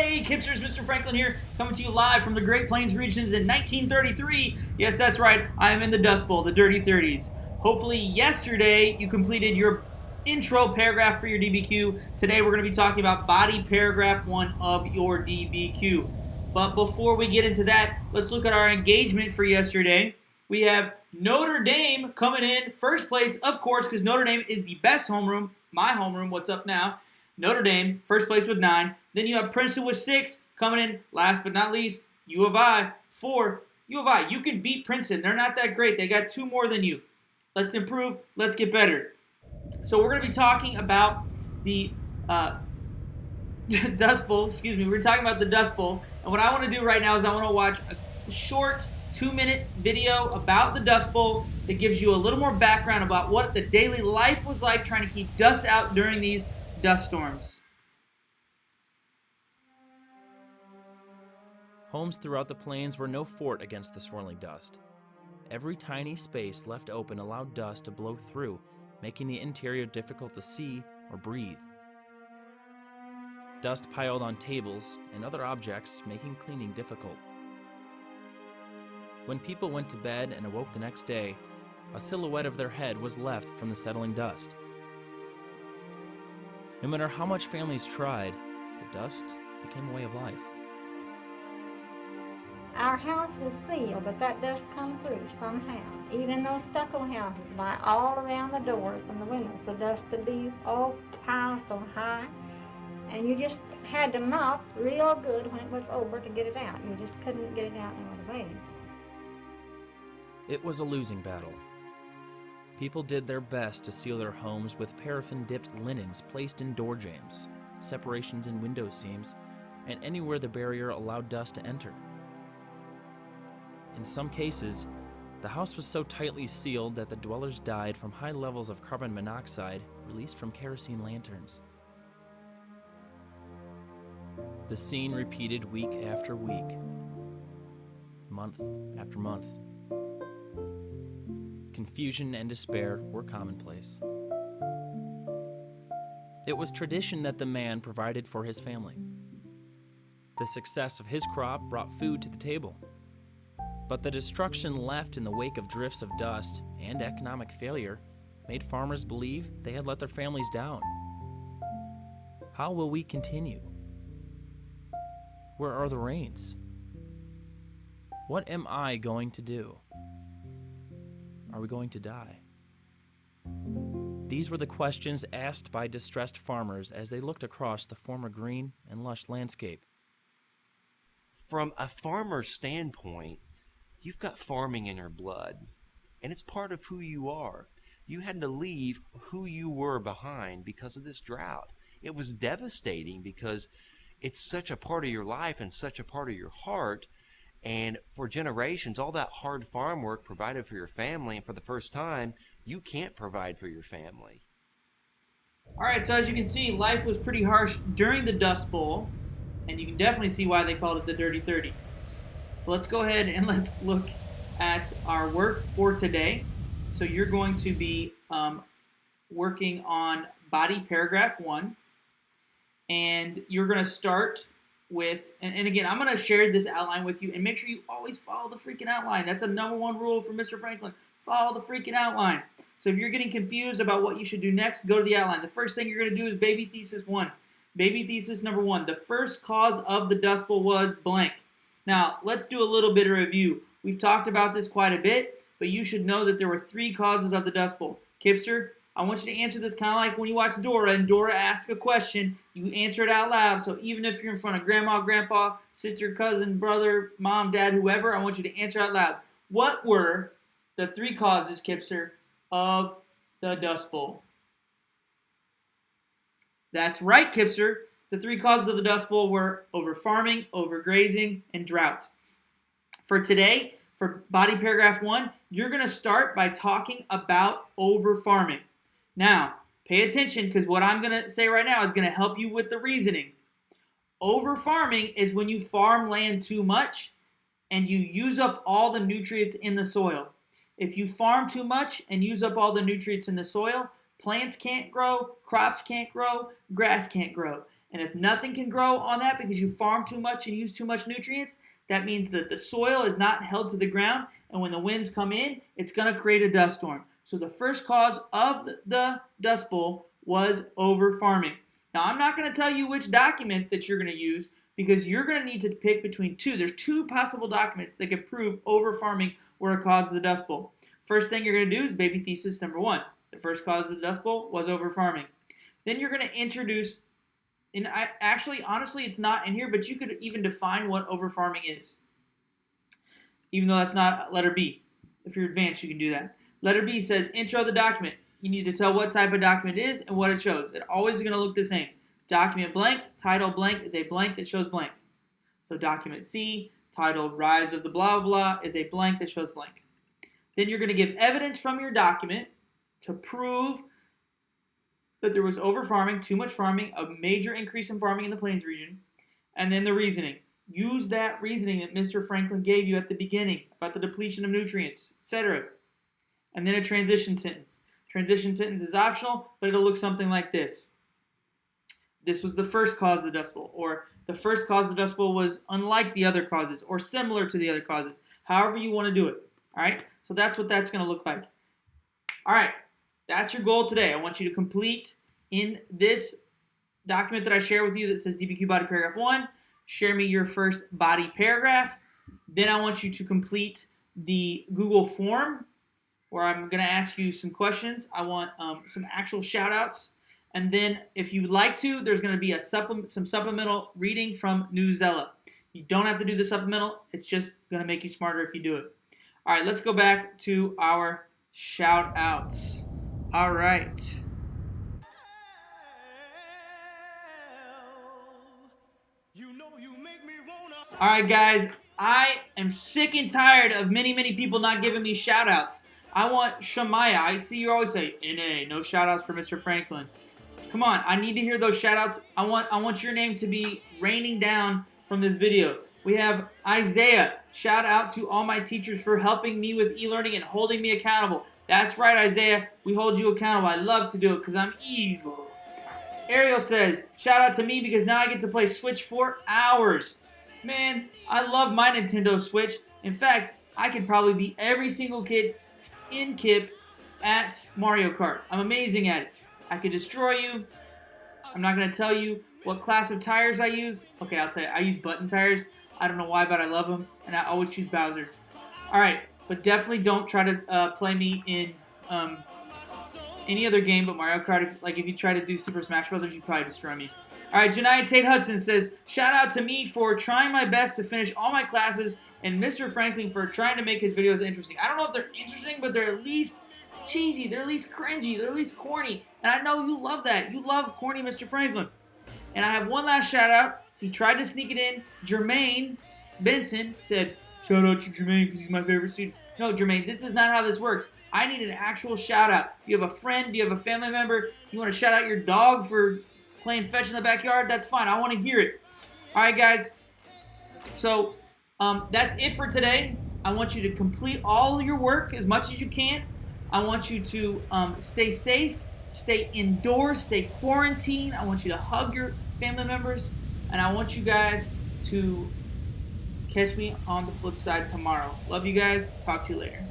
Hey, Kipsters, Mr. Franklin here, coming to you live from the Great Plains regions in 1933. Yes, that's right, I am in the Dust Bowl, the Dirty 30s. Hopefully yesterday you completed your intro paragraph for your DBQ. Today we're going to be talking about body paragraph 1 of your DBQ. But before we get into that, let's look at our engagement for yesterday. We have Notre Dame coming in first place, of course, because Notre Dame is the best homeroom. My homeroom, what's up now? Notre Dame, first place with 9. Then you have Princeton with 6. Coming in, last but not least, U of I, 4. U of I, you can beat Princeton. They're not that great. They got 2 more than you. Let's improve. Let's get better. So we're going to be talking about the Dust Bowl. Excuse me. We're talking about the Dust Bowl. And what I want to do right now is I want to watch a short 2-minute video about the Dust Bowl that gives you a little more background about what the daily life was like trying to keep dust out during these dust storms. Homes throughout the plains were no fort against the swirling dust. Every tiny space left open allowed dust to blow through, making the interior difficult to see or breathe. Dust piled on tables and other objects, making cleaning difficult. When people went to bed and awoke the next day, a silhouette of their head was left from the settling dust. No matter how much families tried, the dust became a way of life. Our house was sealed, but that dust come through somehow. Even in those stucco houses, by all around the doors and the windows, the dust would be all piled so high. And you just had to mop real good when it was over to get it out. You just couldn't get it out in other ways. It was a losing battle. People did their best to seal their homes with paraffin-dipped linens placed in door jambs, separations in window seams, and anywhere the barrier allowed dust to enter. In some cases, the house was so tightly sealed that the dwellers died from high levels of carbon monoxide released from kerosene lanterns. The scene repeated week after week, month after month. Confusion and despair were commonplace. It was tradition that the man provided for his family. The success of his crop brought food to the table. But the destruction left in the wake of drifts of dust and economic failure made farmers believe they had let their families down. How will we continue? Where are the rains? What am I going to do? Are we going to die? These were the questions asked by distressed farmers as they looked across the former green and lush landscape. From a farmer's standpoint, you've got farming in your blood, and it's part of who you are. You had to leave who you were behind because of this drought. It was devastating because it's such a part of your life and such a part of your heart. And for generations, all that hard farm work provided for your family, and for the first time, you can't provide for your family. All right, so as you can see, life was pretty harsh during the Dust Bowl, and you can definitely see why they called it the Dirty 30s. So let's go ahead and let's look at our work for today. So you're going to be working on body paragraph 1, and you're going to start with, and again, I'm going to share this outline with you, and make sure you always follow the freaking outline. That's a number 1 rule for Mr. Franklin. Follow the freaking outline. So if you're getting confused about what you should do next, go to the outline. The first thing you're going to do is baby thesis 1. Baby thesis number 1. The first cause of the Dust Bowl was blank. Now, let's do a little bit of review. We've talked about this quite a bit, but you should know that there were 3 causes of the Dust Bowl. Kipster, I want you to answer this kind of like when you watch Dora, and Dora asks a question, you answer it out loud. So even if you're in front of grandma, grandpa, sister, cousin, brother, mom, dad, whoever, I want you to answer out loud. What were the 3 causes, Kipster, of the Dust Bowl? That's right, Kipster. The 3 causes of the Dust Bowl were overfarming, overgrazing, and drought. For today, for body paragraph 1, you're going to start by talking about overfarming. Now, pay attention, because what I'm going to say right now is going to help you with the reasoning. Overfarming is when you farm land too much and you use up all the nutrients in the soil. If you farm too much and use up all the nutrients in the soil, plants can't grow, crops can't grow, grass can't grow. And if nothing can grow on that because you farm too much and use too much nutrients, that means that the soil is not held to the ground, and when the winds come in, it's going to create a dust storm. So the first cause of the Dust Bowl was over farming. Now, I'm not going to tell you which document that you're going to use because you're going to need to pick between two. There's two possible documents that can prove over farming were a cause of the Dust Bowl. First thing you're going to do is baby thesis number 1. The first cause of the Dust Bowl was over farming. Then you're going to introduce, and honestly, it's not in here, but you could even define what over farming is, even though that's not letter B. If you're advanced, you can do that. Letter B says intro of the document. You need to tell what type of document it is and what it shows. It always is going to look the same. Document blank, title blank is a blank that shows blank. So document C, titled Rise of the blah blah, is a blank that shows blank. Then you're going to give evidence from your document to prove that there was over farming, too much farming, a major increase in farming in the Plains region, and then the reasoning. Use that reasoning that Mr. Franklin gave you at the beginning about the depletion of nutrients, etc. And then a transition sentence. Transition sentence is optional, but it'll look something like this. This was the first cause of the Dust Bowl, or the first cause of the Dust Bowl was unlike the other causes, or similar to the other causes. However you want to do it. All right? So that's what that's going to look like. All right. That's your goal today. I want you to complete in this document that I share with you that says DBQ body paragraph 1. Share me your first body paragraph. Then I want you to complete the Google form where I'm going to ask you some questions. I want some actual shout outs. And then if you would like to, there's going to be some supplemental reading from Newsella. You don't have to do the supplemental. It's just going to make you smarter if you do it. All right, let's go back to our shout outs. All right. All right, guys. I am sick and tired of many people not giving me shout outs. I want Shamaya. I see you always say, NA, no shout outs for Mr. Franklin. Come on, I need to hear those shout outs. I want your name to be raining down from this video. We have Isaiah. Shout out to all my teachers for helping me with e-learning and holding me accountable. That's right, Isaiah. We hold you accountable. I love to do it because I'm evil. Ariel says, shout out to me because now I get to play Switch for hours. Man, I love my Nintendo Switch. In fact, I could probably beat every single kid in KIP at Mario Kart. I'm amazing at it. I could destroy you. I'm not going to tell you what class of tires I use. Okay, I'll tell you. I use button tires. I don't know why, but I love them. And I always choose Bowser. Alright, but definitely don't try to play me in any other game but Mario Kart. If you try to do Super Smash Brothers, you probably destroy me. Alright, Janiyah Tate Hudson says, shout out to me for trying my best to finish all my classes and Mr. Franklin for trying to make his videos interesting. I don't know if they're interesting, but they're at least cheesy. They're at least cringy. They're at least corny. And I know you love that. You love corny Mr. Franklin. And I have one last shout out. He tried to sneak it in. Jermaine Benson said, shout out to Jermaine because he's my favorite student. No, Jermaine, this is not how this works. I need an actual shout out. Do you have a friend? Do you have a family member? You want to shout out your dog for playing fetch in the backyard? That's fine. I want to hear it. All right, guys. So that's it for today. I want you to complete all your work as much as you can. I want you to stay safe, stay indoors, stay quarantined. I want you to hug your family members. And I want you guys to catch me on the flip side tomorrow. Love you guys. Talk to you later.